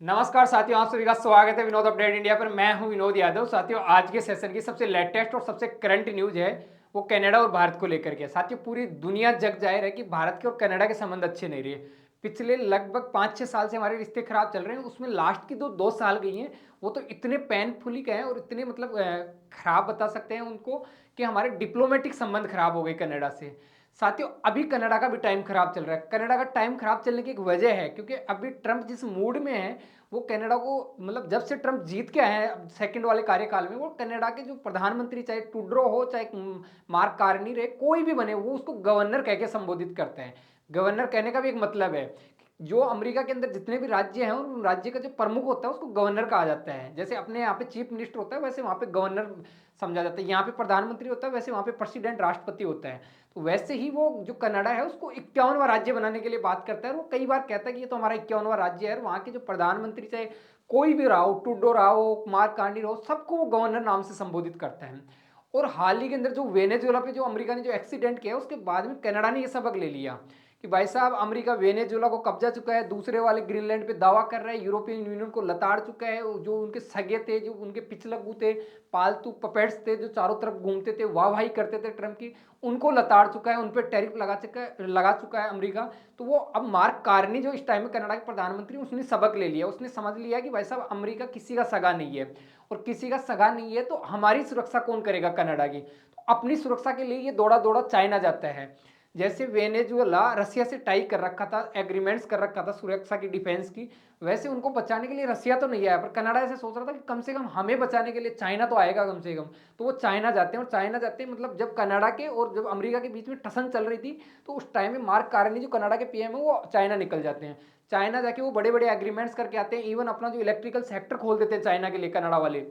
नमस्कार साथियों, आप सभी का स्वागत है विनोद अपडेट इंडिया पर। मैं हूं विनोद यादव। साथियों, आज के सेशन की सबसे लेटेस्ट और सबसे करंट न्यूज है वो कनाडा और भारत को लेकर के। साथियों, पूरी दुनिया जग जाहिर है कि भारत के और कनाडा के संबंध अच्छे नहीं रहे। पिछले लगभग 5-6 साल से हमारे रिश्ते खराब चल रहे हैं। उसमें लास्ट की 2 साल गई हैं, वो तो इतने पेनफुली गए और इतने मतलब खराब बता सकते हैं उनको कि हमारे डिप्लोमेटिक संबंध खराब हो गए कनाडा से। साथियों, अभी कनाडा का भी टाइम खराब चल रहा है। कनाडा का टाइम खराब चलने की एक वजह है क्योंकि अभी ट्रंप जिस मूड में है वो कनाडा को मतलब जब से ट्रंप जीत के आए हैं सेकंड वाले कार्यकाल में, वो कनाडा के जो प्रधानमंत्री चाहे ट्रूडो हो चाहे मार्क कार्नी रहे, कोई भी बने, वो उसको गवर्नर कह के संबोधित करते हैं। गवर्नर कहने का भी एक मतलब है। जो अमेरिका के अंदर जितने भी राज्य हैं उन राज्य का जो प्रमुख होता है उसको गवर्नर कहा जाता है। जैसे अपने यहाँ पे चीफ मिनिस्टर होता है वैसे वहाँ पे गवर्नर समझा जाता है। यहाँ पे प्रधानमंत्री होता है वैसे वहाँ पे प्रेसिडेंट राष्ट्रपति होता है। तो वैसे ही वो जो कनाडा है उसको 51वां राज्य बनाने के लिए बात करता है। और वो कई बार कहता है कि ये तो हमारा 51वां राज्य है। और वहाँ के जो प्रधानमंत्री चाहे कोई भी रहा हो, ट्रूडो रहा हो, मार्क कार्नी रहा हो, सबको वो गवर्नर नाम से संबोधित करता है। और हाल ही के अंदर जो वेनेजुएला पे जो अमेरिका ने जो एक्सीडेंट किया उसके बाद में कनाडा ने ये सबक ले लिया कि भाई साहब, अमेरिका वेनेजुएला को कब्जा चुका है, दूसरे वाले ग्रीनलैंड पे दावा कर रहा है, यूरोपियन यूनियन को लताड़ चुका है। जो उनके सगे थे, जो उनके पिछलग्गू थे, पालतू पपेट्स थे जो चारों तरफ घूमते थे, वाहवाही करते थे ट्रंप की, उनको लताड़ चुका है, उन पर टैरिफ लगा चुका है अमेरिका। तो वो अब मार्क कार्नी जो इस टाइम में कनाडा के प्रधानमंत्री, उसने सबक ले लिया। उसने समझ लिया कि भाई साहब, अमेरिका किसी का सगा नहीं है और किसी का सगा नहीं है तो हमारी सुरक्षा कौन करेगा कनाडा की। तो अपनी सुरक्षा के लिए ये दौड़ा दौड़ा चाइना जाता है। जैसे वेनेजुएला रसिया से टाई कर रखा था, एग्रीमेंट्स कर रखा था सुरक्षा की, डिफेंस की, वैसे उनको बचाने के लिए रसिया तो नहीं आया, पर कनाडा ऐसे सोच रहा था कि कम से कम हमें बचाने के लिए चाइना तो आएगा कम से कम। तो वो चाइना जाते हैं। और चाइना जाते हैं मतलब जब कनाडा के और जब अमेरिका के बीच में टसन चल रही थी, तो उस टाइम में मार्क कार्नी जो कनाडा के पीएम है वो चाइना निकल जाते हैं। चाइना जाके वो बड़े बड़े एग्रीमेंट्स करके आते हैं। इवन अपना जो इलेक्ट्रिकल सेक्टर खोल देते हैं चाइना के लिए कनाडा वाले,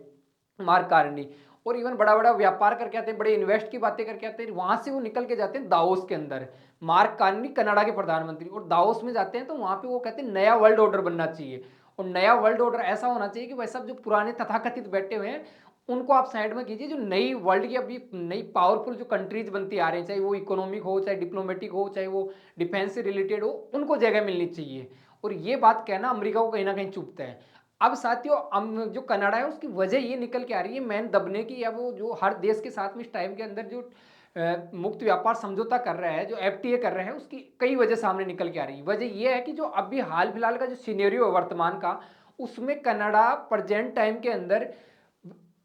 मार्क कार्नी। और इवन बड़ा बड़ा व्यापार करके आते हैं, बड़े इन्वेस्ट की बातें करके आते हैं। वहां से वो निकल के जाते हैं दाओस के अंदर, मार्क कार्नी कनाडा के प्रधानमंत्री। और दाओस में जाते हैं तो वहां पे वो कहते हैं नया वर्ल्ड ऑर्डर बनना चाहिए। और नया वर्ल्ड ऑर्डर ऐसा होना चाहिए कि भाई साहब, जो पुराने तथाकथित बैठे हुए हैं उनको आप साइड में कीजिए। जो नई वर्ल्ड की अभी नई पावरफुल जो कंट्रीज बनती आ रही हैं, चाहे वो इकोनॉमिक हो, चाहे डिप्लोमेटिक हो, चाहे वो डिफेंस से रिलेटेड हो, उनको जगह मिलनी चाहिए। और ये बात कहना अमेरिका को कहीं ना कहीं चुभता है। अब साथियों, जो कनाडा है उसकी वजह ये निकल के आ रही है मैन दबने की, या वो जो हर देश के साथ में इस टाइम के अंदर जो मुक्त व्यापार समझौता कर रहा है, जो एफटीए कर रहे हैं, उसकी कई वजह सामने निकल के आ रही है। वजह यह है कि जो अभी हाल फिलहाल का जो सिनेरियो है वर्तमान का, उसमें कनाडा प्रेजेंट टाइम के अंदर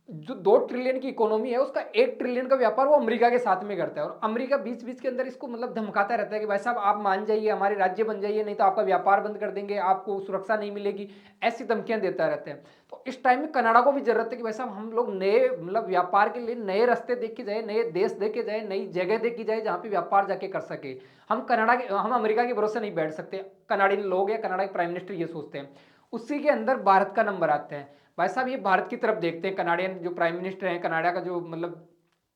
जो 2 ट्रिलियन की इकोनॉमी है उसका 1 ट्रिलियन का व्यापार वो अमेरिका के साथ में करता है। और अमेरिका बीच बीच के अंदर इसको मतलब धमकाता रहता है कि भाई साहब, आप मान जाइए, हमारे राज्य बन जाइए, नहीं तो आपका व्यापार बंद कर देंगे, आपको सुरक्षा नहीं मिलेगी, ऐसी धमकियां देता रहता है। तो इस टाइम में कनाडा को भी जरूरत है कि भाई साहब, हम लोग नए मतलब व्यापार के लिए नए रास्ते देखे जाए, नए देश देखे जाए, नई जगह देखी जाए जहां पे व्यापार जाके कर सके। हम अमेरिका के भरोसे नहीं बैठ सकते। कनाडियन लोग या कनाडा के प्राइम मिनिस्टर ये सोचते हैं। उसी के अंदर भारत का नंबर आता है। भाई साहब, ये भारत की तरफ देखते हैं। कनाडियन जो प्राइम मिनिस्टर हैं, कनाडा का जो मतलब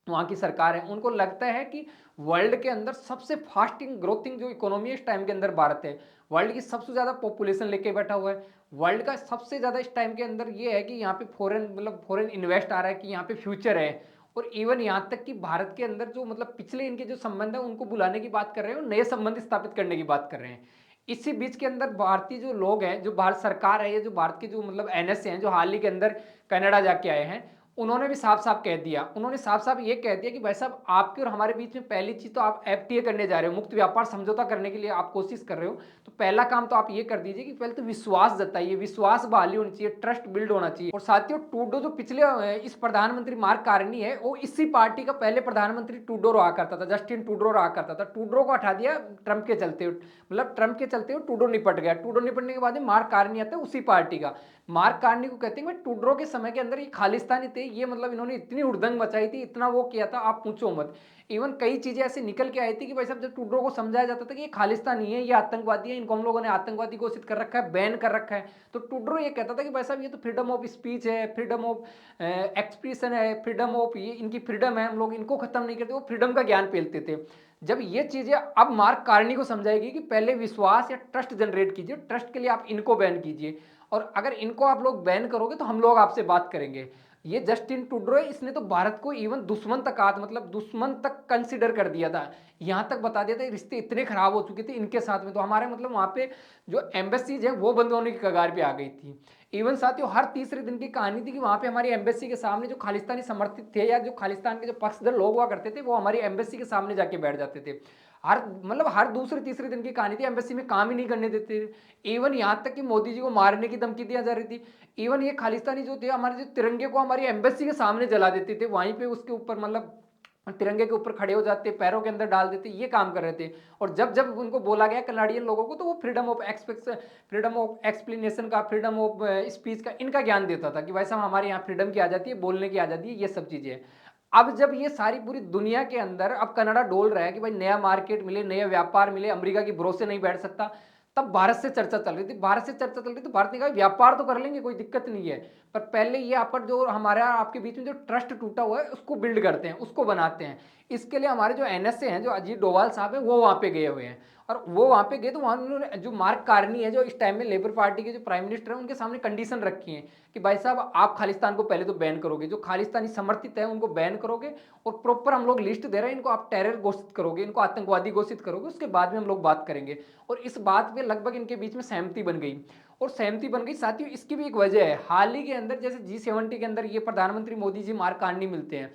वहाँ की सरकार है, उनको लगता है कि वर्ल्ड के अंदर सबसे फास्टिंग ग्रोथिंग जो इकोनॉमी है इस टाइम के अंदर भारत है। वर्ल्ड की सबसे ज़्यादा पॉपुलेशन लेके बैठा हुआ है। वर्ल्ड का सबसे ज़्यादा इस टाइम के अंदर ये है कि यहाँ पे फॉरेन इन्वेस्ट आ रहा है, कि यहाँ पे फ्यूचर है। और इवन यहाँ तक कि भारत के अंदर जो मतलब पिछले इनके जो संबंध है उनको बुलाने की बात कर रहे हैं और नए संबंध स्थापित करने की बात कर रहे हैं। इसी बीच के अंदर भारतीय जो लोग हैं, जो भारत सरकार है, ये जो भारत के जो मतलब एनएस हैं, जो हाल ही के अंदर कनाडा जाके आए हैं, उन्होंने भी साफ साफ कह दिया। उन्होंने साफ साफ ये कह दिया कि भाई साहब, आपके और हमारे बीच में पहली चीज तो आप एफटीए करने जा रहे हो, मुक्त व्यापार समझौता करने के लिए आप कोशिश कर रहे हो, तो पहला काम तो आप ये कर दीजिए कि पहले तो विश्वास जताइए, विश्वास बहाली होनी चाहिए, ट्रस्ट बिल्ड होना चाहिए। और साथियों, ट्रूडो जो पिछले इस प्रधानमंत्री मार्क कार्नी है, वो इसी पार्टी का पहले प्रधानमंत्री ट्रूडो रहा करता था, जस्टिन ट्रूडो रहा करता था। ट्रूडो को हटा दिया ट्रंप के चलते, मतलब ट्रंप के चलते ट्रूडो निपट गया। ट्रूडो निपटने के बाद में मार्क कार्नी आता है उसी पार्टी का। मार्क कार्नी को कहते हैं भाई, टूडरो के समय के अंदर ये खालिस्तानी थे, ये मतलब इन्होंने इतनी उड़दंग मचाई थी, इतना वो किया था, आप पूछो मत। इवन कई चीजें ऐसे निकल के आई थी कि भाई साहब, जब टूडरो को समझाया जाता था कि ये खालिस्तानी है, ये आतंकवादी है, इनको हम लोगों ने आतंकवादी घोषित कर रखा है, बैन कर रखा है, तो टूडरो ये कहता था कि भाई साहब, ये तो फ्रीडम ऑफ स्पीच है, फ्रीडम ऑफ एक्सप्रेशन है, फ्रीडम ऑफ ये इनकी फ्रीडम है, हम लोग इनको खत्म नहीं करते। वो फ्रीडम का ज्ञान पेलते थे। जब ये चीजें अब मार्क कार्नी को समझाएगी कि पहले विश्वास या ट्रस्ट जनरेट कीजिए, ट्रस्ट के लिए आप इनको बैन कीजिए, और अगर इनको आप लोग बैन करोगे तो हम लोग आपसे बात करेंगे। ये जस्टिन ट्रूडो है, इसने तो भारत को इवन दुश्मन तक मतलब दुश्मन तक कंसिडर कर दिया था, यहाँ तक बता दिया था रिश्ते इतने खराब हो चुके थे इनके साथ में। तो हमारे मतलब वहाँ पे जो एम्बेसीज है वो बंद होने की कगार पे आ गई थी। इवन साथियों हर तीसरे दिन की कहानी थी कि वहाँ पे हमारी एम्बेसी के सामने जो खालिस्तानी समर्थित थे या जो खालिस्तान के जो पक्षधर लोग हुआ करते थे वो हमारी एम्बेसी के सामने जाके बैठ जाते थे। हर मतलब हर दूसरे तीसरे दिन की कहानी थी, एम्बेसी में काम ही नहीं करने देते थे। इवन यहाँ तक कि मोदी जी को मारने की धमकी दिया जा रही थी। इवन ये खालिस्तानी जो थे हमारे जो तिरंगे को हमारी एम्बेसी के सामने जला देते थे, वहीं पे उसके ऊपर मतलब तिरंगे के ऊपर खड़े हो जाते, पैरों के अंदर डाल देते, ये काम कर रहे थे। और जब जब उनको बोला गया कनाडियन लोगों को तो वो फ्रीडम ऑफ एक्सप्लेनेशन का, फ्रीडम ऑफ स्पीच का इनका ज्ञान देता था कि भाई साहब हमारे यहाँ फ्रीडम की आज़ादी है, बोलने की आज़ादी है, ये सब चीज़ें। अब जब ये सारी पूरी दुनिया के अंदर अब कनाडा डोल रहा है कि भाई नया मार्केट मिले, नया व्यापार मिले, अमेरिका की भरोसे नहीं बैठ सकता, तब भारत से चर्चा चल रही थी। भारत से चर्चा चल रही तो भारत ने कहा व्यापार तो कर लेंगे, कोई दिक्कत नहीं है, पर पहले ये आप जो हमारा आपके बीच में जो ट्रस्ट टूटा हुआ है उसको बिल्ड करते हैं, उसको बनाते हैं। इसके लिए हमारे जो एनएसए हैं, जो अजीत डोभाल साहब हैं, वो वहाँ पे गए हुए हैं। और वो वहाँ पे गए तो वहाँ उन्होंने जो मार्क कार्नी है, जो इस टाइम में लेबर पार्टी के जो प्राइम मिनिस्टर हैं, उनके सामने कंडीशन रखी है कि भाई साहब आप खालिस्तान को पहले तो बैन करोगे, जो खालिस्तानी समर्थित है उनको बैन करोगे, और प्रॉपर हम लोग लिस्ट दे रहे हैं, इनको आप टेरर घोषित करोगे, इनको आतंकवादी घोषित करोगे, उसके बाद में हम लोग बात करेंगे। और इस बात पे लगभग इनके बीच में सहमति बन गई। और सहमति बन गई साथियों, इसकी भी एक वजह है, हाल ही के अंदर जैसे G70 के अंदर ये प्रधानमंत्री मोदी जी मार्क कार्नी मिलते हैं,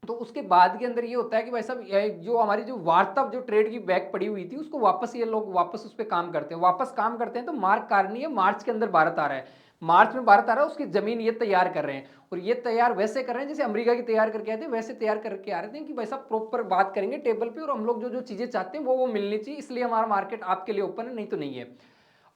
तो उसके बाद के अंदर ये होता है कि भाई साहब जो हमारी जो वार्ता जो ट्रेड की बैग पड़ी हुई थी उसको वापस ये लोग वापस उस पर काम करते हैं, वापस काम करते हैं। तो मार्क कार्नी है, मार्च के अंदर भारत आ रहा है, मार्च में भारत आ रहा है, उसकी जमीन ये तैयार कर रहे हैं। और ये तैयार वैसे कर रहे हैं जैसे अमेरिका की तैयार करके आए थे, वैसे तैयार करके आ रहे थे कि भाई साहब प्रॉपर बात करेंगे टेबल पे, और हम लोग जो जो चीजें चाहते हैं वो मिलनी चाहिए, इसलिए हमारा मार्केट आपके लिए ओपन है, नहीं तो नहीं है।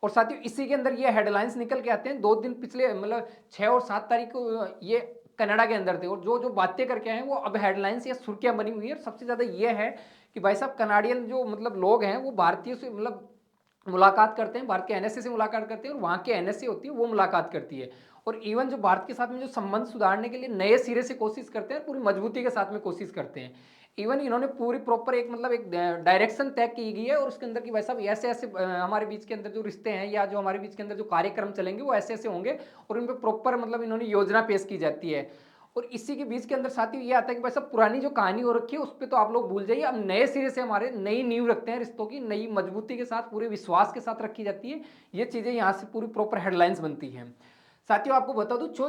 और साथियों इसी के अंदर ये हेडलाइंस निकल के आते हैं 2 दिन पिछले मतलब 6 और 7 तारीख को ये कनाडा के अंदर थे, और जो जो बातें करके आए हैं वो अब हेडलाइंस या सुर्खियां बनी हुई है। सबसे ज़्यादा ये है कि भाई साहब कनाडियन जो मतलब लोग हैं वो भारतीय से मतलब मुलाकात करते हैं, भारत के एनएसए से मुलाकात करते हैं, और वहाँ के एनएसए होती है वो मुलाकात करती है। और इवन जो भारत के साथ में जो संबंध सुधारने के लिए नए सिरे से कोशिश करते हैं, पूरी मजबूती के साथ में कोशिश करते हैं। इवन इन्होंने पूरी प्रॉपर एक मतलब एक डायरेक्शन तय की गई है, और उसके अंदर की भाई साहब ऐसे ऐसे हमारे बीच के अंदर जो रिश्ते हैं या जो हमारे बीच के अंदर जो कार्यक्रम चलेंगे वो ऐसे ऐसे होंगे, और उन पर प्रॉपर मतलब इन्होंने योजना पेश की जाती है। और इसी के बीच के अंदर साथियों ये आता है कि भाई साहब पुरानी जो कहानी हो रखी है उस पर तो आप लोग भूल जाइए, अब नए सिरे से हमारे नई नींव रखते हैं, रिश्तों की नई मजबूती के साथ पूरे विश्वास के साथ रखी जाती है। ये चीज़ें यहाँ से पूरी प्रॉपर हेडलाइंस बनती हैं। साथियों आपको बता दूं, जो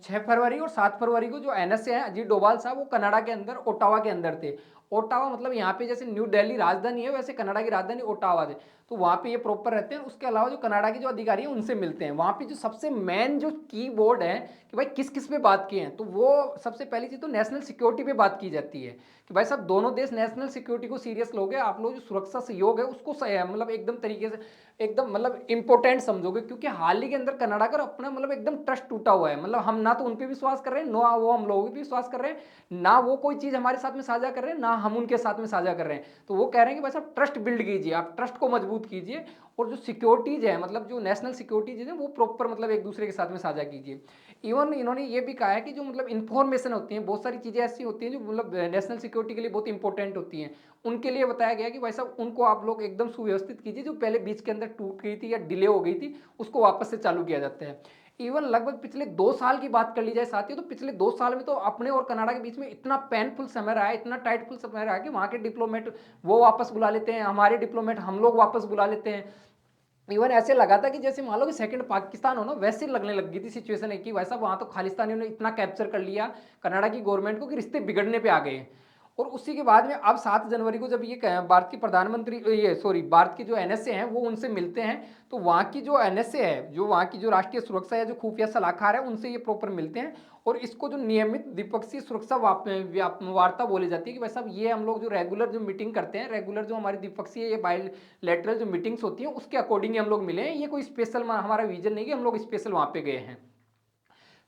6 फरवरी और 7 फरवरी को जो एनएसए हैं अजीत डोभाल साहब, वो कनाडा के अंदर ओटावा के अंदर थे। ओटावा मतलब यहाँ पे जैसे न्यू दिल्ली राजधानी है, वैसे कनाडा की राजधानी ओटावा है, तो वहाँ पे ये प्रॉपर रहते हैं। उसके अलावा जो कनाडा के जो अधिकारी हैं उनसे मिलते हैं। वहाँ पे जो सबसे मेन जो की बोर्ड है कि भाई किस किस पे बात की है, तो वो सबसे पहली चीज़ तो नेशनल सिक्योरिटी पे बात की जाती है कि भाई साहब दोनों देश नेशनल सिक्योरिटी को सीरियस लोगे, आप लोग जो सुरक्षा सहयोग है उसको मतलब एकदम तरीके से एकदम मतलब इंपॉर्टेंट समझोगे, क्योंकि हाल ही के अंदर कनाडा का अपना मतलब एकदम ट्रस्ट टूटा हुआ है। मतलब हम ना तो उन पे विश्वास कर रहे हैं, ना वो हम लोगों पे विश्वास कर रहे हैं, ना वो कोई चीज़ हमारे साथ में साझा कर रहे हैं, ना हम उनके साथ में साझा कर रहे हैं। तो वो कह रहे हैं कि भाई साहब ट्रस्ट बिल्ड कीजिए, आप ट्रस्ट को मजबूत कीजिए, और जो सिक्योरिटीज है मतलब जो नेशनल सिक्योरिटीज है वो प्रॉपर मतलब एक दूसरे के साथ में साझा कीजिए। इवन इन्होंने ये भी कहा है कि जो मतलब इन्फॉर्मेशन होती है, बहुत सारी चीज़ें ऐसी होती हैं जो मतलब नेशनल सिक्योरिटी के लिए बहुत इंपॉर्टेंट होती हैं, उनके लिए बताया गया कि भाई साहब उनको आप लोग एकदम सुव्यवस्थित कीजिए, जो पहले बीच के अंदर टूट गई थी या डिले हो गई थी उसको वापस से चालू किया जाता है। इवन लगभग पिछले 2 साल की बात कर ली जाए साथियों, तो पिछले 2 साल में तो अपने और कनाडा के बीच में इतना पेनफुल समय रहा है, इतना टाइटफुल समय रहा है कि वहाँ के डिप्लोमेट वो वापस बुला लेते हैं, हमारे डिप्लोमेट हम लोग वापस बुला लेते हैं। इवन ऐसे लगा था कि जैसे मान लो कि सेकंड पाकिस्तान हो ना, वैसे लगने लग गई थी सिचुएशन है कि वैसा वहाँ तो खालिस्तानियों ने इतना कैप्चर कर लिया कनाडा की गवर्नमेंट को कि रिश्ते बिगड़ने पे आ गए। और उसी के बाद में अब 7 जनवरी को जब ये भारत की प्रधानमंत्री ये सॉरी भारत के जो एनएसए हैं वो उनसे मिलते हैं, तो वहाँ की जो एनएसए है, जो वहाँ की जो राष्ट्रीय सुरक्षा या जो खुफिया सलाहकार है, उनसे ये प्रॉपर मिलते हैं। और इसको जो नियमित द्विपक्षीय सुरक्षा वार्ता बोली जाती है कि भाई साहब ये हम लोग जो रेगुलर जो मीटिंग करते हैं, रेगुलर जो हमारी द्विपक्षीय ये बायलैटरल जो मीटिंग्स होती हैं उसके अकॉर्डिंग हम लोग मिले हैं। ये कोई स्पेशल हमारा विजन नहीं कि हम लोग स्पेशल वहाँ पे गए हैं।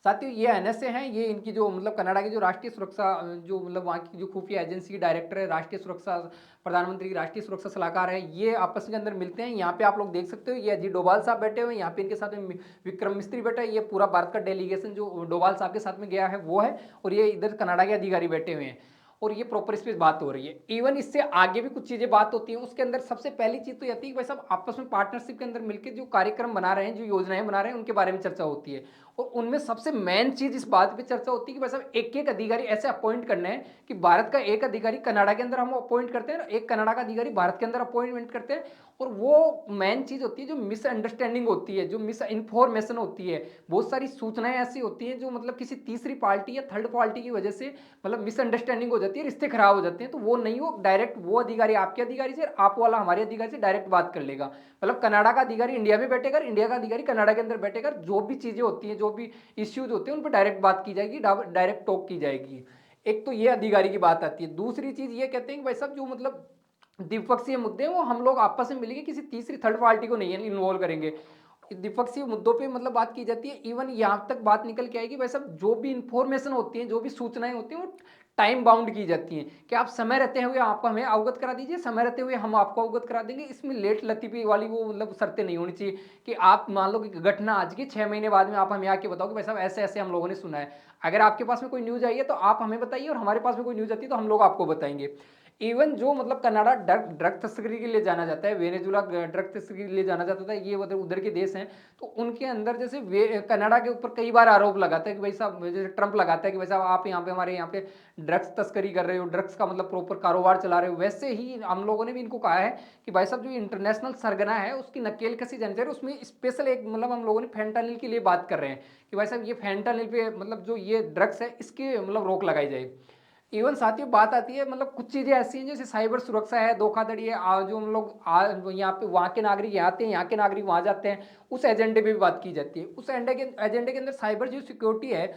साथियों ये एनएसए हैं, ये इनकी जो मतलब कनाडा की जो राष्ट्रीय सुरक्षा जो मतलब वहाँ की जो खुफिया एजेंसी की डायरेक्टर है, राष्ट्रीय सुरक्षा प्रधानमंत्री की राष्ट्रीय सुरक्षा सलाहकार है, ये आपस के अंदर मिलते हैं। यहाँ पे आप लोग देख सकते हो ये अजीत डोभाल साहब बैठे हुए हैं, यहाँ पे इनके साथ में विक्रम मिस्त्री बैठा है, ये पूरा भारत का डेलीगेशन जो डोभाल साहब के साथ में गया है वो है, और ये इधर कनाडा के अधिकारी बैठे हुए हैं, और ये प्रॉपर इस पे बात हो रही है। इवन इससे आगे भी कुछ चीजें बात होती हैं, उसके अंदर सबसे पहली चीज तो यही है कि भाई साहब आपस में पार्टनरशिप के अंदर मिलकर जो कार्यक्रम बना रहे हैं, जो योजनाएं बना रहे हैं, उनके बारे में चर्चा होती है। और उनमें सबसे मेन चीज इस बात पे चर्चा होती है कि भाई साहब एक एक अधिकारी ऐसे अपॉइंट करने हैं कि भारत का एक अधिकारी कनाडा के अंदर हम अपॉइंट करते हैं, एक कनाडा का अधिकारी भारत के अंदर अपॉइंटमेंट करते हैं। और वो मेन चीज होती है जो मिसअंडरस्टैंडिंग होती है, जो मिस इन्फॉर्मेशन होती है, बहुत सारी सूचनाएं ऐसी होती हैं जो मतलब किसी तीसरी पार्टी या थर्ड पार्टी की वजह से मतलब मिसअंडरस्टैंडिंग हो जाती है, रिश्ते खराब हो जाते हैं। तो वो नहीं हो, डायरेक्ट वो अधिकारी आपके अधिकारी से, आप वाला हमारे अधिकारी से डायरेक्ट बात कर लेगा। मतलब कनाडा का अधिकारी इंडिया में बैठेगा, इंडिया का अधिकारी कनाडा के अंदर बैठेगा, जो भी चीजें होती हैं, जो भी इश्यूज होते हैं उन पर डायरेक्ट बात की जाएगी, डायरेक्ट टॉक की जाएगी। एक तो ये अधिकारी की बात आती है। दूसरी चीज ये कहते हैं कि भाई साहब जो मतलब द्विपक्षीय मुद्दे हैं वो हम लोग आपस में मिलेंगे, किसी तीसरी थर्ड पार्टी को नहीं इन्वॉल्व करेंगे। द्विपक्षीय मुद्दों पे मतलब बात की जाती है। इवन यहाँ तक बात निकल के आएगी भाई साहब जो भी इंफॉर्मेशन होती है, जो भी सूचनाएं होती हैं वो टाइम बाउंड की जाती हैं कि आप समय रहते हुए आप हमें अवगत करा दीजिए, समय रहते हुए हम आपको अवगत करा देंगे। इसमें लेट लतीफी वाली वो मतलब शर्तें नहीं होनी चाहिए कि आप मान लो कि घटना आज की 6 महीने बाद में आप हमें आके बताओ कि भाई साहब ऐसे ऐसे हम लोगों ने सुना है। अगर आपके पास में कोई न्यूज आई है तो आप हमें बताइए, और हमारे पास में कोई न्यूज आती है तो हम लोग आपको बताएंगे। इवन जो मतलब कनाडा ड्रग तस्करी के लिए जाना जाता है, वेनेजुला ड्रग तस्करी के लिए जाना जाता था, ये उधर उधर के देश हैं। तो उनके अंदर जैसे कनाडा के ऊपर कई बार आरोप लगाता है कि भाई साहब, जैसे ट्रंप लगाता है कि भाई साहब आप यहाँ पे हमारे यहाँ पे ड्रग्स तस्करी कर रहे हो, ड्रग्स का मतलब प्रॉपर कारोबार चला रहे हो। वैसे ही हम लोगों ने भी इनको कहा है कि भाई साहब जो इंटरनेशनल सरगना है उसकी नकेल कसी जानी चाहिए। उसमें स्पेशल एक मतलब हम लोगों ने फेंटानिल के लिए बात कर रहे हैं कि भाई साहब ये फेंटानिल पे मतलब जो ये ड्रग्स है इसकी मतलब रोक लगाई जाए। इवन साथियों बात आती है मतलब कुछ चीजें ऐसी हैं जैसे साइबर सुरक्षा है, धोखाधड़ी है, जो हम लोग यहाँ पे वहाँ के नागरिक यहाँ आते हैं, यहाँ के नागरिक वहाँ जाते हैं, उस एजेंडे पे भी बात की जाती है। उस एजेंडे के अंदर साइबर जो सिक्योरिटी है,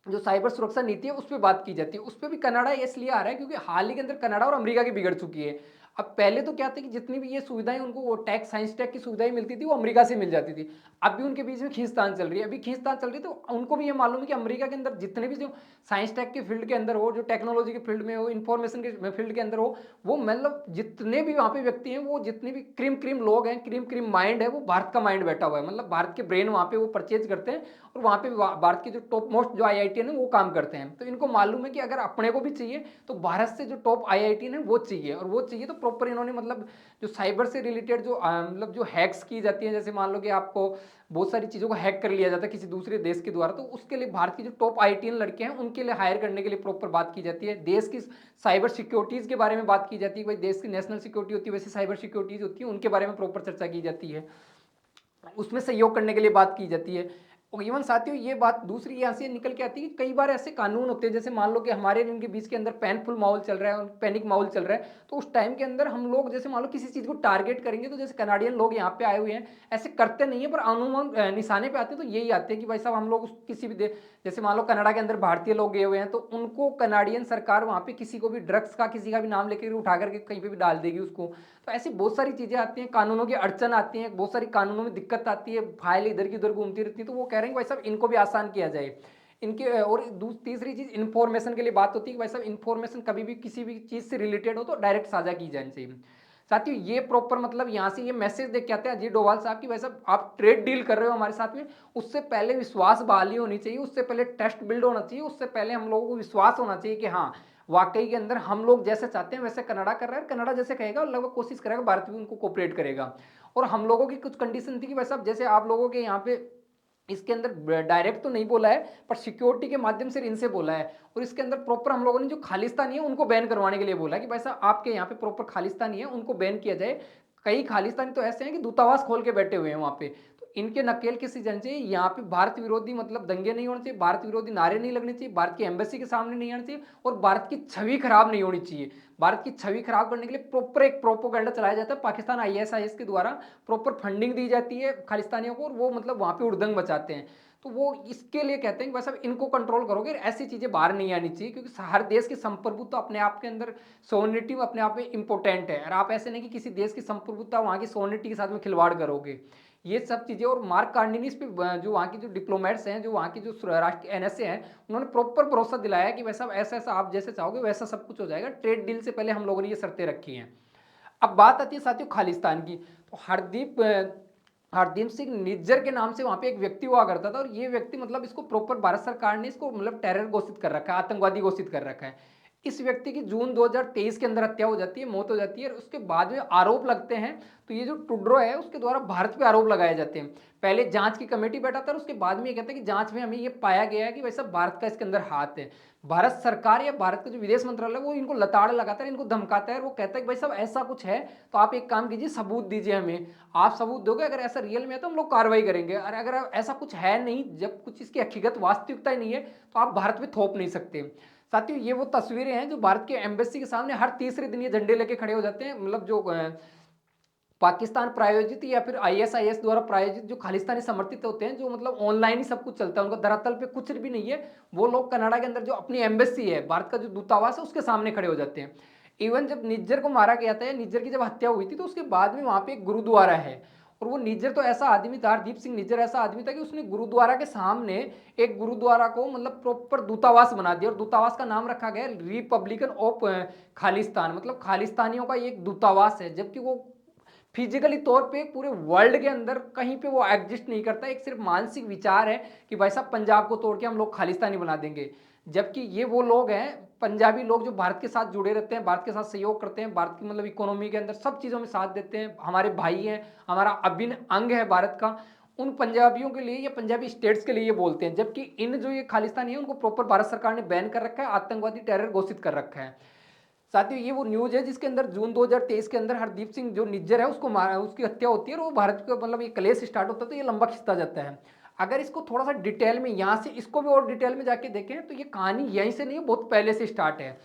जो साइबर सुरक्षा नीति है उस पर बात की जाती है। उस पर भी कनाडा इसलिए आ रहा है क्योंकि हाल ही के अंदर कनाडा और अमेरिका की बिगड़ चुकी है। अब पहले तो क्या था कि जितनी भी ये सुविधाएं उनको वो टैक्स साइंस टैक की सुविधाएं मिलती थी वो अमेरिका से मिल जाती थी। अब भी उनके बीच में खींचतान चल रही है, अभी खींचतान चल रही है। तो उनको भी ये मालूम है कि अमेरिका के अंदर जितने भी जो साइंस टेक के फील्ड के अंदर हो, जो टेक्नोलॉजी के फील्ड में हो, इंफॉर्मेशन के फील्ड के अंदर हो, वो मतलब जितने भी वहाँ पे व्यक्ति हैं, वो जितने भी क्रीम क्रीम लोग हैं, क्रीम क्रीम माइंड है, वो भारत का माइंड बैठा हुआ है। मतलब भारत के ब्रेन वहाँ पे वो परचेज करते हैं और वहाँ पे भारत के जो टॉप मोस्ट जो IITian है वो काम करते हैं। तो इनको मालूम है कि अगर अपने को भी चाहिए तो भारत से जो टॉप IITian है वो चाहिए, और वो चाहिए तो प्रॉपर इन्होंने मतलब जो साइबर से रिलेटेड जो मतलब जो हैक्स की जाती है, जैसे मान लो कि आपको बहुत सारी चीज़ों को हैक कर लिया जाता है किसी दूसरे देश के द्वारा, तो उसके लिए भारत की जो टॉप IITian लड़के हैं उनके लिए हायर करने के लिए प्रॉपर बात की जाती है। देश की साइबर सिक्योरिटीज़ के बारे में बात की जाती है, भाई देश की नेशनल सिक्योरिटी होती है वैसे साइबर सिक्योरिटीज़ होती है, उनके बारे में प्रॉपर चर्चा की जाती है, उसमें सहयोग करने के लिए बात की जाती है। और इवन साथियों ये बात दूसरी यहाँ से निकल के आती है कि कई बार ऐसे कानून होते हैं, जैसे मान लो कि हमारे इनके बीच के अंदर पैनफुल माहौल चल रहा है, पैनिक माहौल चल रहा है, तो उस टाइम के अंदर हम लोग जैसे मान लो किसी चीज़ को टारगेट करेंगे, तो जैसे कनाडियन लोग यहाँ पे आए हुए हैं, ऐसे करते नहीं है पर अनुमान निशाने पे आते हैं, तो यही आते हैं कि भाई साहब हम लोग किसी भी जैसे मान लो कनाडा के अंदर भारतीय लोग गए हुए हैं, तो उनको कनाडियन सरकार वहाँ पे किसी को भी ड्रग्स का किसी का भी नाम लेकर उठा करके कहीं पे भी डाल देगी उसको। तो ऐसी बहुत सारी चीज़ें आती हैं, कानूनों की अड़चन आती है, बहुत सारी कानूनों में दिक्कत आती है, फाइल इधर की उधर घूमती रहती है। तो वो कह रहे हैं कि भाई साहब इनको भी आसान किया जाए इनके। और तीसरी चीज़ इन्फॉर्मेशन के लिए बात होती है कि भाई साहब इन्फॉर्मेशन कभी भी किसी भी चीज़ से रिलेटेड हो तो डायरेक्ट साझा की जानी चाहिए। साथियों ये प्रॉपर मतलब यहाँ से ये मैसेज देख के आते हैं अजीत डोभाल साहब की भाई साहब आप ट्रेड डील कर रहे हो हमारे साथ में, उससे पहले विश्वास बहाली होनी चाहिए, उससे पहले ट्रस्ट बिल्ड होना चाहिए, उससे पहले हम लोगों को विश्वास होना चाहिए कि हाँ वाकई के अंदर हम लोग जैसे चाहते हैं वैसे कनाडा कर रहा है, कनाडा जैसे कहेगा और लगभग कोशिश करेगा भारत भी उनको कोऑपरेट करेगा। और हम लोगों की कुछ कंडीशन थी कि भाई साहब जैसे आप लोगों के यहाँ पे इसके अंदर डायरेक्ट तो नहीं बोला है पर सिक्योरिटी के माध्यम से इनसे बोला है, और इसके अंदर प्रॉपर हम लोगों ने जो खालिस्तानी है उनको बैन करवाने के लिए बोला है कि भाई साहब आपके यहाँ पे प्रॉपर खालिस्तानी है उनको बैन किया जाए। कई खालिस्तानी तो ऐसे हैं कि दूतावास खोल के बैठे हुए हैं वहाँ पे, तो इनके नकेल किसी जन चाहिए। यहाँ पे भारत विरोधी मतलब दंगे नहीं होने चाहिए, भारत विरोधी नारे नहीं लगने चाहिए, भारत की एम्बेसी के सामने नहीं आना चाहिए, और भारत की छवि खराब नहीं होनी चाहिए। भारत की छवि खराब करने के लिए प्रॉपर एक प्रोपोगंडा चलाया जाता है पाकिस्तान ISIS के द्वारा, प्रॉपर फंडिंग दी जाती है खालिस्तानियों को, और वो मतलब वहाँ पे उड़दंग मचाते हैं। तो वो इसके लिए कहते हैं कि बस अब इनको कंट्रोल करोगे, ऐसी चीजें बाहर नहीं आनी चाहिए, क्योंकि हर देश की संप्रभुत्व अपने आप के अंदर सोवरेनिटी अपने आप में इंपॉर्टेंट है, और आप ऐसे नहीं कि किसी देश की संप्रभुत्व वहाँ की सोवरेनिटी के साथ में खिलवाड़ करोगे। ये सब चीजें, और मार्क कार्निनी पे जो वहाँ की जो डिप्लोमेट्स हैं, जो वहाँ की जो राष्ट्रीय NSA हैं, उन्होंने प्रॉपर भरोसा दिलाया कि वैसा ऐसा ऐसा आप जैसे चाहोगे वैसा सब कुछ हो जाएगा। ट्रेड डील से पहले हम लोगों ने ये शर्तें रखी हैं। अब बात आती है साथियों खालिस्तान की, तो हरदीप सिंह निज्जर के नाम से वहां पे एक व्यक्ति हुआ करता था, और ये व्यक्ति मतलब इसको प्रॉपर भारत सरकार ने इसको मतलब टेरर घोषित कर रखा है, आतंकवादी घोषित कर रखा है। इस व्यक्ति की जून 2023 के अंदर हत्या हो जाती है, मौत हो जाती है, और उसके बाद में आरोप लगते हैं। तो ये जो टुड्रो है उसके द्वारा भारत पे आरोप लगाए जाते हैं। पहले जांच की कमेटी बैठा था और उसके बाद में ये कहते हैं कि जांच में हमें ये पाया गया है कि भाई साहब भारत का इसके अंदर हाथ है। भारत सरकार या भारत का जो विदेश मंत्रालय वो इनको लताड़ लगाता है, इनको धमकाता है, और वो कहता है कि भाई साहब ऐसा कुछ है तो आप एक काम कीजिए, सबूत दीजिए हमें। आप सबूत दोगे, अगर ऐसा रियल में है तो हम लोग कार्रवाई करेंगे, और अगर ऐसा कुछ है नहीं, जब कुछ इसकी हकीकत वास्तविकता ही नहीं है, तो आप भारत में थोप नहीं सकते। साथियों, ये वो तस्वीरें हैं जो भारत के एम्बेसी के सामने हर तीसरे दिन ये झंडे लेके खड़े हो जाते हैं। मतलब जो पाकिस्तान प्रायोजित या फिर आईएसआईएस द्वारा प्रायोजित जो खालिस्तानी समर्थित होते हैं, जो मतलब ऑनलाइन ही सब कुछ चलता है, उनका धरातल पे कुछ भी नहीं है, वो लोग कनाडा के अंदर जो अपनी एम्बेसी है, भारत का जो दूतावास है, उसके सामने खड़े हो जाते हैं। इवन जब निज्जर को मारा गया था या निज्जर की जब हत्या हुई थी, तो उसके बाद में वहां पे एक गुरुद्वारा है, और वो निज्जर तो ऐसा आदमी था, हरदीप सिंह निज्जर ऐसा आदमी था कि उसने गुरुद्वारा के सामने एक गुरुद्वारा को मतलब प्रॉपर दूतावास बना दिया, और दूतावास का नाम रखा गया रिपब्लिकन ऑफ खालिस्तान, मतलब खालिस्तानियों का एक दूतावास है, जबकि वो फिजिकली तौर पे पूरे वर्ल्ड के अंदर कहीं पे वो एग्जिस्ट नहीं करता। एक सिर्फ मानसिक विचार है कि भाई साहब पंजाब को तोड़ के हम लोग खालिस्तानी बना देंगे, जबकि ये वो लोग हैं, पंजाबी लोग, जो भारत के साथ जुड़े रहते हैं, भारत के साथ सहयोग करते हैं, भारत की मतलब इकोनॉमी के अंदर सब चीज़ों में साथ देते हैं, हमारे भाई हैं, हमारा अभिन्न अंग है भारत का। उन पंजाबियों के लिए या पंजाबी स्टेट्स के लिए ये बोलते हैं, जबकि इन जो ये खालिस्तानी है उनको प्रॉपर भारत सरकार ने बैन कर रखा है, आतंकवादी टेरर घोषित कर रखा है। साथियों, ये वो न्यूज है जिसके अंदर जून 2023 के अंदर हरदीप सिंह जो निज्जर है उसको मारा, उसकी हत्या होती है, और वो भारत का मतलब ये क्लेश स्टार्ट होता है, तो ये लंबा खिंचता जाता है। अगर इसको थोड़ा सा डिटेल में यहाँ से इसको भी और डिटेल में जाके देखें, तो ये कहानी यहीं से नहीं, बहुत पहले से स्टार्ट है।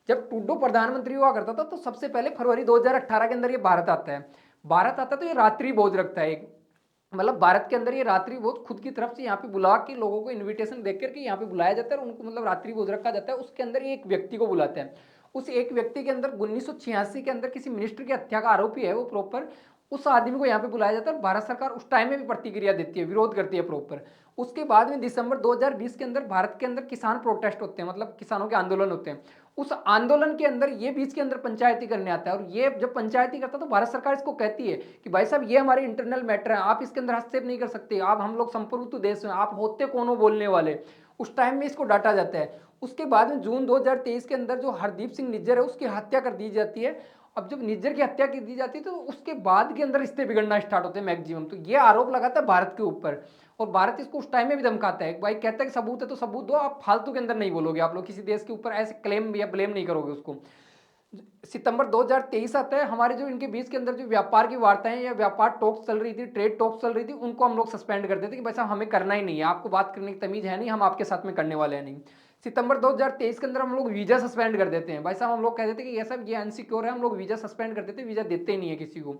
जब ट्रूडो प्रधानमंत्री हुआ करता था, तो सबसे पहले फरवरी 2018 के अंदर ये भारत आता है। भारत आता है तो ये रात्रि भोज रखता है, मतलब भारत के अंदर ये रात्रि भोज खुद की तरफ से यहाँ पे बुला के लोगों को इनविटेशन देकर के यहाँ पे बुलाया जाता है, और उनको मतलब रात्रि भोज रखा जाता है। उसके अंदर ये एक व्यक्ति को बुलाते हैं। उस एक व्यक्ति के अंदर 1986 के अंदर किसी मिनिस्टर की हत्या का आरोपी है वो प्रॉपर, उस आदमी को यहाँ पे बुलाया जाता है। भारत सरकार उस टाइम में भी प्रतिक्रिया देती है, विरोध करती है प्रॉपर। उसके बाद में दिसंबर 2020 के अंदर भारत के अंदर किसान प्रोटेस्ट होते हैं, मतलब किसानों के आंदोलन होते हैं। उस आंदोलन के अंदर ये बीच के अंदर पंचायती करने आता है, और ये जब पंचायती करता है तो भारत सरकार इसको कहती है कि भाई साहब ये हमारे इंटरनल मैटर है, आप इसके अंदर हस्तक्षेप नहीं कर सकते, आप हम लोग संप्रभुत्व देश में, आप होते कौन हो बोलने वाले। उस टाइम में इसको डांटा जाता है। उसके बाद में जून 2023 के अंदर जो हरदीप सिंह निज्जर है उसकी हत्या कर दी जाती है। अब जब निज्जर की हत्या की दी जाती है तो उसके बाद के अंदर रिश्ते बिगड़ना स्टार्ट होते हैं मैक्सिमम। तो ये आरोप लगाता है भारत के ऊपर, और भारत इसको उस टाइम में भी धमकाता है, भाई कहता है कि सबूत है तो सबूत दो, आप फालतू के अंदर नहीं बोलोगे, आप लोग किसी देश के ऊपर ऐसे क्लेम या ब्लेम नहीं करोगे उसको। सितंबर 2023 आता है, हमारे जो इनके बीच के अंदर जो व्यापार की वार्ताएं या व्यापार टॉक्स चल रही थी, ट्रेड टॉक्स चल रही थी, उनको हम लोग सस्पेंड कर देते कि भाई साहब हमें करना ही नहीं है, आपको बात करने की तमीज है नहीं, हम आपके साथ में करने वाले हैं नहीं। सितंबर 2023 के अंदर हम लोग वीजा सस्पेंड कर देते हैं, भाई साहब हम लोग कह देते कि ये सब ये अनसिक्योर है, हम लोग वीजा सस्पेंड कर देते, वीजा देते ही नहीं है किसी को।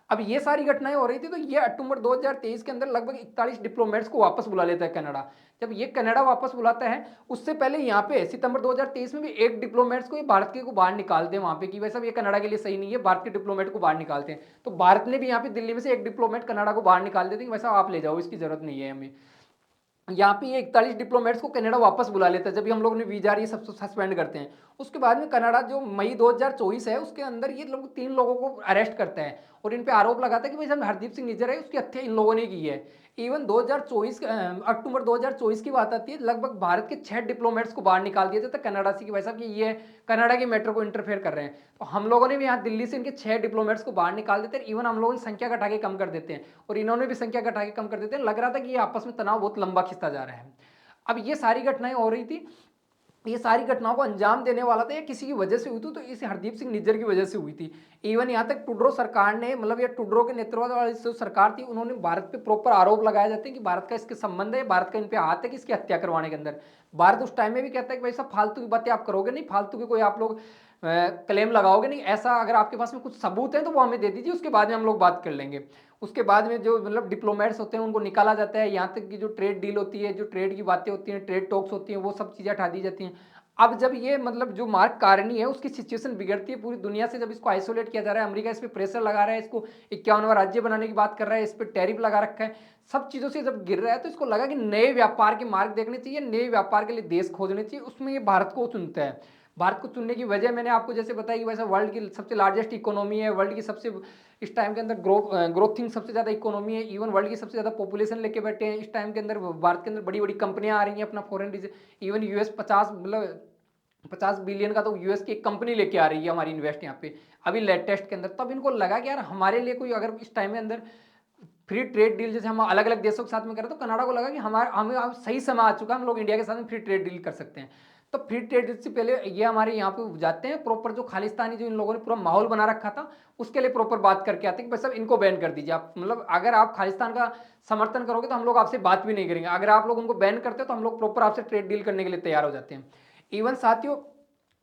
अब ये सारी घटनाएं हो रही थी, तो ये अक्टूबर 2023 के अंदर लगभग 41 डिप्लोमेट्स को वापस बुला लेता है कनाडा। जब ये कनाडा वापस बुलाता है, उससे पहले यहाँ पे सितंबर 2023 में भी एक डिप्लोमेट्स को ये भारत के को बाहर निकालते हैं वहाँ पे कि वैसा ये कनाडा के लिए सही नहीं है, भारत के डिप्लोमेट को बाहर निकालते हैं। तो भारत ने भी यहाँ पे दिल्ली में से एक डिप्लोमेट कनाडा को बाहर निकाल देते हैं कि वैसा आप ले जाओ, इसकी जरूरत नहीं है हमें। यहाँ पे ये 41 डिप्लोमेट्स को कनाडा वापस बुला लेता है, जब भी हम लोग ने वीजा ये सब सस्पेंड करते हैं। उसके बाद में कनाडा जो मई 2024 है उसके अंदर ये लोग 3 लोगों को अरेस्ट करता है, और इन पे आरोप लगाता है कि भाई साहब हरदीप सिंह निज्जर है उसकी हत्या इन लोगों ने की है। इवन 2024 अक्टूबर 2024 की बात आती है, लगभग भारत के 6 डिप्लोमेट्स को बाहर निकाल दिया जाता है कनाडा से कि भाई साहब कि ये कनाडा के मैटर को इंटरफेयर कर रहे हैं। तो हम लोगों ने भी यहाँ दिल्ली से इनके 6 डिप्लोमेट्स को बाहर निकाल देते हैं, इवन हम लोगों ने संख्या घटा के कम कर देते हैं, और इन्होंने भी संख्या घटा के कम कर देते हैं। लग रहा था कि ये आपस में तनाव बहुत लंबा खिंचता जा रहा है। अब ये सारी घटनाएं हो रही थी, ये सारी घटनाओं को अंजाम देने वाला था, ये किसी की वजह से हुई थी, तो इस हरदीप सिंह निज्जर की वजह से हुई थी। इवन यहाँ तक टुड्रो सरकार ने, मतलब ये टुड्रो के नेतृत्व वाली जो सरकार थी, उन्होंने भारत पे प्रॉपर आरोप लगाए जाते हैं कि भारत का इसके संबंध है, भारत का इन पे हाथ है कि इसकी हत्या करवाने के अंदर। भारत उस टाइम में भी कहता है कि भाई साहब फालतू की बातें आप करोगे नहीं, फालतू के कोई आप लोग क्लेम लगाओगे नहीं, ऐसा अगर आपके पास में कुछ सबूत है तो वो हमें दे दीजिए, उसके बाद में हम लोग बात कर लेंगे। उसके बाद में जो मतलब डिप्लोमेट्स होते हैं उनको निकाला जाता है, यहाँ तक कि जो ट्रेड डील होती है, जो ट्रेड की बातें होती हैं, ट्रेड टॉक्स होती हैं, वो सब चीज़ें हटा दी जाती हैं। अब जब ये मतलब जो मार्क कार्नी है उसकी सिचुएशन बिगड़ती है पूरी दुनिया से, जब इसको आइसोलेट किया जा रहा है, अमेरिका इस पर प्रेशर लगा रहा है, इसको 51वां राज्य बनाने की बात कर रहा है, इस पर टैरिफ लगा रखा है, सब चीज़ों से जब गिर रहा है, तो इसको लगा कि नए व्यापार के मार्ग देखने चाहिए, नए व्यापार के लिए देश खोजने चाहिए, उसमें ये भारत को चुनता है। भारत को चुनने की वजह मैंने आपको जैसे बताया कि वैसा वर्ल्ड की सबसे लार्जेस्ट इकोनॉमी है, वर्ल्ड की सबसे इस टाइम के अंदर ग्रोथिंग सबसे ज़्यादा इकोनॉमी है, इवन वर्ल्ड की सबसे ज़्यादा पॉपुलेशन लेके बैठे हैं इस टाइम के अंदर। भारत के अंदर बड़ी बड़ी कंपनियां आ रही हैं अपना फॉरेन, इवन यूएस 50 मतलब 50 बिलियन का तो यूएस की एक कंपनी लेके आ रही है हमारी इन्वेस्ट यहाँ पे अभी लेटेस्ट के अंदर। तब इनको लगा कि यार हमारे लिए कोई अगर इस टाइम में अंदर फ्री ट्रेड डील जैसे हम अलग अलग देशों के साथ में करें, तो कनाडा को लगा कि हमारा हमें अब सही समय आ चुका है, हम लोग इंडिया के साथ में फ्री ट्रेड डील कर सकते हैं। तो फ्री ट्रेड डील से पहले ये हमारे यहाँ पे जाते हैं प्रॉपर, जो खालिस्तानी जो इन लोगों ने पूरा माहौल बना रखा था उसके लिए प्रॉपर बात करके आते हैं कि भाई साहब इनको बैन कर दीजिए आप, मतलब अगर आप खालिस्तान का समर्थन करोगे तो हम लोग आपसे बात भी नहीं करेंगे, अगर आप लोग उनको बैन करते हो तो हम लोग प्रॉपर आपसे ट्रेड डील करने के लिए तैयार हो जाते हैं। इवन साथियों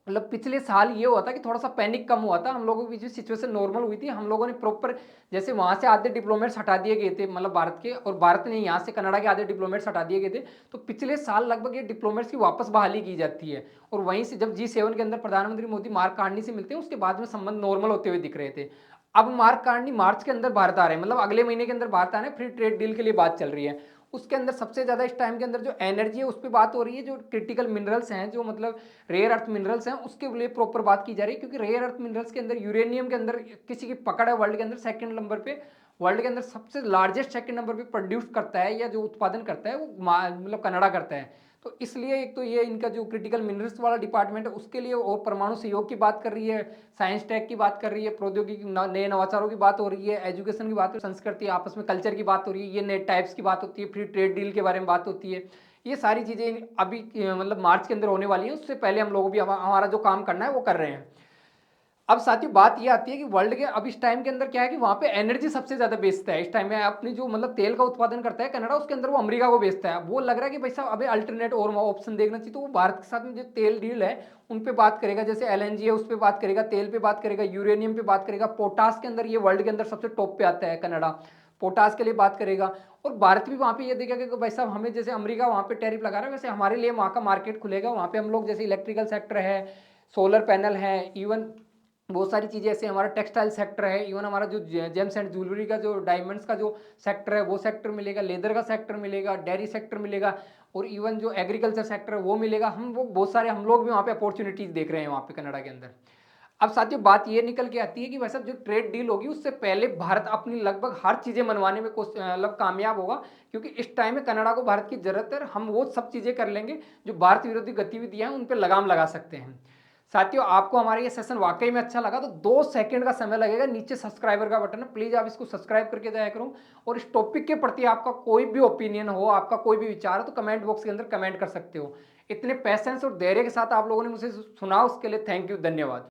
मतलब पिछले साल ये हुआ था कि थोड़ा सा पैनिक कम हुआ था, हम लोगों की जो सिचुएशन नॉर्मल हुई थी, हम लोगों ने प्रॉपर जैसे वहां से आधे डिप्लोमेट्स हटा दिए गए थे मतलब भारत के, और भारत ने यहाँ से कनाडा के आधे डिप्लोमेट्स हटा दिए गए थे। तो पिछले साल लगभग ये डिप्लोमेट्स की वापस बहाली की जाती है, और वहीं से जब G7 के अंदर प्रधानमंत्री मोदी मार्क कार्नी से मिलते हैं उसके बाद में संबंध नॉर्मल होते हुए दिख रहे थे। अब मार्क कार्नी मार्च के अंदर भारत आ रहे हैं, मतलब अगले महीने के अंदर भारत आ रहे हैं, फ्री ट्रेड डील के लिए बात चल रही है। उसके अंदर सबसे ज्यादा इस टाइम के अंदर जो एनर्जी है उस पर बात हो रही है, जो क्रिटिकल मिनरल्स हैं जो मतलब रेयर अर्थ मिनरल्स हैं उसके लिए प्रॉपर बात की जा रही है, क्योंकि रेयर अर्थ मिनरल्स के अंदर यूरेनियम के अंदर किसी की पकड़ है वर्ल्ड के अंदर सेकंड नंबर पे, वर्ल्ड के अंदर सबसे लार्जेस्ट सेकंड नंबर पे प्रोड्यूस करता है या जो उत्पादन करता है वो मतलब कनाडा करता है। तो इसलिए एक तो ये इनका जो क्रिटिकल मिनरल्स वाला डिपार्टमेंट है उसके लिए, और परमाणु सहयोग की बात कर रही है, साइंस टेक की बात कर रही है, प्रौद्योगिकी नए नवाचारों की बात हो रही है, एजुकेशन की बात हो रही है, संस्कृति आपस में कल्चर की बात हो रही है, ये नए टाइप्स की बात होती है, फ्री ट्रेड डील के बारे में बात होती है। ये सारी चीज़ें अभी मतलब मार्च के अंदर होने वाली हैं, उससे पहले हम लोग भी हमारा जो काम करना है वो कर रहे हैं। अब साथियों बात ये आती है कि वर्ल्ड के अब इस टाइम के अंदर क्या है कि वहां पे एनर्जी सबसे ज्यादा बेचता है इस टाइम में, अपनी जो मतलब तेल का उत्पादन करता है कनाडा, उसके अंदर वो अमेरिका को बेचता है। वो लग रहा है कि भाई साहब अभी अल्टरनेट और ऑप्शन देखना चाहिए, तो वो भारत के साथ में जो तेल डील है उन पे बात करेगा, जैसे एलएनजी है उस पर बात करेगा, तेल पे बात करेगा, यूरेनियम पे बात करेगा, पोटास के अंदर ये वर्ल्ड के अंदर सबसे टॉप पे आता है कनाडा, पोटास के लिए बात करेगा। और भारत भी वहाँ पे ये देखेगा कि भाई साहब हमें जैसे अमेरिका वहाँ पे टैरिफ लगा रहा है वैसे हमारे लिए वहाँ का मार्केट खुलेगा, वहाँ पे हम लोग जैसे इलेक्ट्रिकल सेक्टर है, सोलर पैनल है, इवन बहुत सारी चीज़ें ऐसे, हमारा टेक्सटाइल सेक्टर है, इवन हमारा जो जेम्स एंड ज्वेलरी का जो डायमंड्स का जो सेक्टर है वो सेक्टर मिलेगा, लेदर का सेक्टर मिलेगा, डेयरी सेक्टर मिलेगा, और इवन जो एग्रीकल्चर सेक्टर है वो मिलेगा। हम वो बहुत सारे हम लोग भी वहाँ पे अपॉर्चुनिटीज़ देख रहे हैं वहाँ पे कनाडा के अंदर। अब साथियों बात ये निकल के आती है कि वैसे जो ट्रेड डील होगी उससे पहले भारत अपनी लगभग हर चीज़ें मनवाने में मतलब कामयाब होगा, क्योंकि इस टाइम में कनाडा को भारत की जरूरत है, हम वो सब चीज़ें कर लेंगे जो भारत विरोधी गतिविधियां हैं उन पर लगाम लगा सकते हैं। साथियों आपको हमारा ये सेशन वाकई में अच्छा लगा तो 2 सेकंड का समय लगेगा, नीचे सब्सक्राइबर का बटन है, प्लीज आप इसको सब्सक्राइब करके जाया करो। और इस टॉपिक के प्रति आपका कोई भी ओपिनियन हो, आपका कोई भी विचार हो, तो कमेंट बॉक्स के अंदर कमेंट कर सकते हो। इतने पैसेंस और धैर्य के साथ आप लोगों ने मुझे सुना उसके लिए थैंक यू, धन्यवाद।